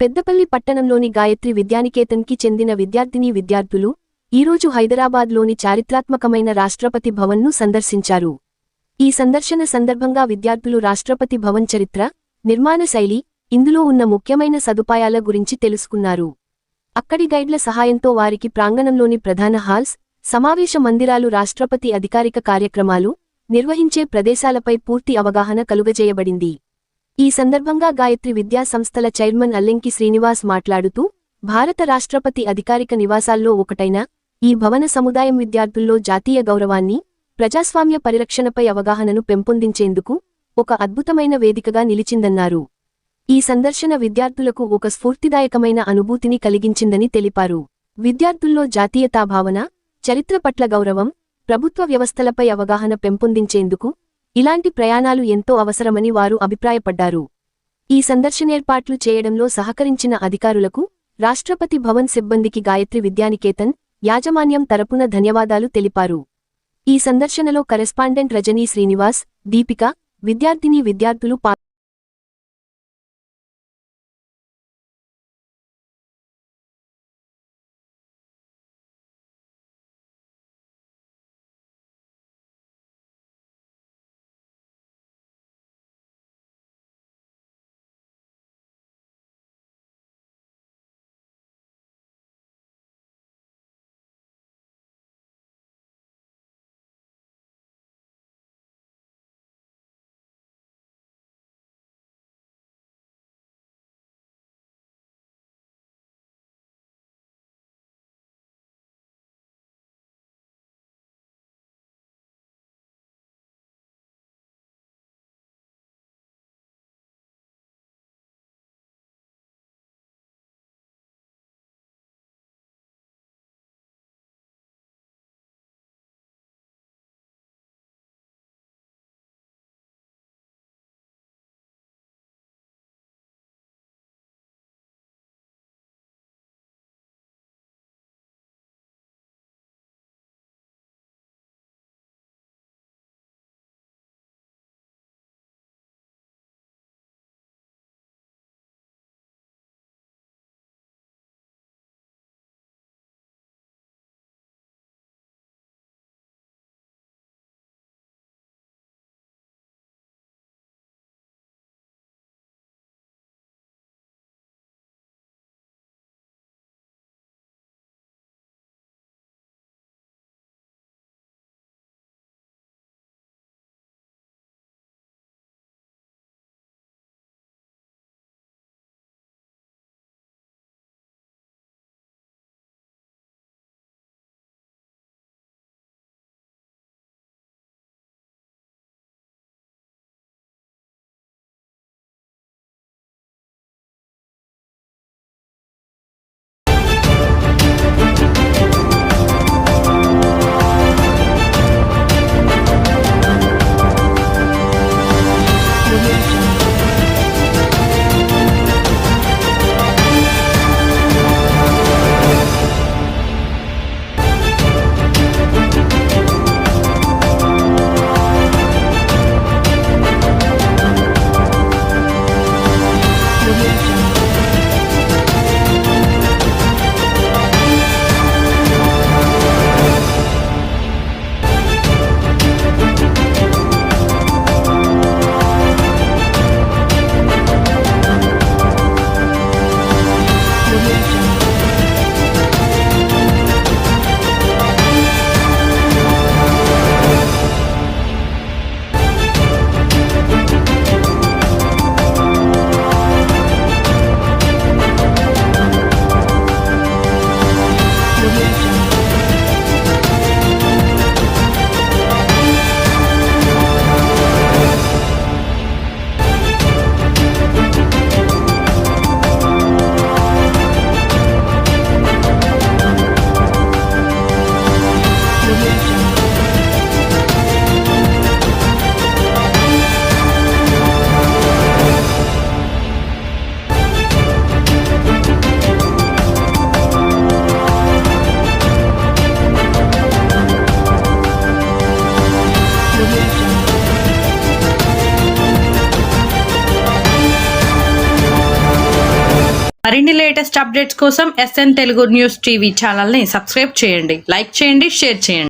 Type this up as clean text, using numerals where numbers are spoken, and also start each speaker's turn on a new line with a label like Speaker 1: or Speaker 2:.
Speaker 1: పెద్దపల్లి పట్టణంలోని గాయత్రి విద్యానికేతన్కి చెందిన విద్యార్థులు ఈరోజు హైదరాబాద్లోని చారిత్రాత్మకమైన రాష్ట్రపతి భవన్ను సందర్శించారు. ఈ సందర్శన సందర్భంగా విద్యార్థులు రాష్ట్రపతి భవన్ చరిత్ర, నిర్మాణ శైలి, ఇందులో ఉన్న ముఖ్యమైన సదుపాయాల గురించి తెలుసుకున్నారు. అక్కడి గైడ్ల సహాయంతో వారికి ప్రాంగణంలోని ప్రధాన హాల్స్, సమావేశ మందిరాలు, రాష్ట్రపతి అధికారిక కార్యక్రమాలు నిర్వహించే ప్రదేశాలపై పూర్తి అవగాహన కలుగజేయబడింది. ఈ సందర్భంగా గాయత్రి విద్యా సంస్థల చైర్మన్ అల్లెంకి శ్రీనివాస్ మాట్లాడుతూ, భారత రాష్ట్రపతి అధికారిక నివాసాల్లో ఒకటైన ఈ భవన సముదాయం విద్యార్థుల్లో జాతీయ గౌరవాన్ని, ప్రజాస్వామ్య పరిరక్షణపై అవగాహనను పెంపొందించేందుకు ఒక అద్భుతమైన వేదికగా నిలిచిందన్నారు. ఈ సందర్శన విద్యార్థులకు ఒక స్ఫూర్తిదాయకమైన అనుభూతిని కలిగించిందని తెలిపారు. విద్యార్థుల్లో జాతీయతాభావన, చరిత్ర పట్ల గౌరవం, ప్రభుత్వ వ్యవస్థలపై అవగాహన పెంపొందించేందుకు ఇలాంటి ప్రయాణాలు ఎంతో అవసరమని వారు అభిప్రాయపడ్డారు. ఈ సందర్శనేర్పాట్లు చేయడంలో సహకరించిన అధికారులకు, రాష్ట్రపతి భవన్ సిబ్బందికి గాయత్రి విద్యానికేతన్ యాజమాన్యం తరపున ధన్యవాదాలు తెలిపారు. ఈ సందర్శనలో కరెస్పాండెంట్ రజనీ శ్రీనివాస్, దీపిక, విద్యార్థులు
Speaker 2: మరిన్ని లేటెస్ట్ అప్డేట్స్ కోసం SN తెలుగు న్యూస్ టీవీ ఛానల్ని సబ్స్క్రైబ్ చేయండి, లైక్ చేయండి, షేర్ చేయండి.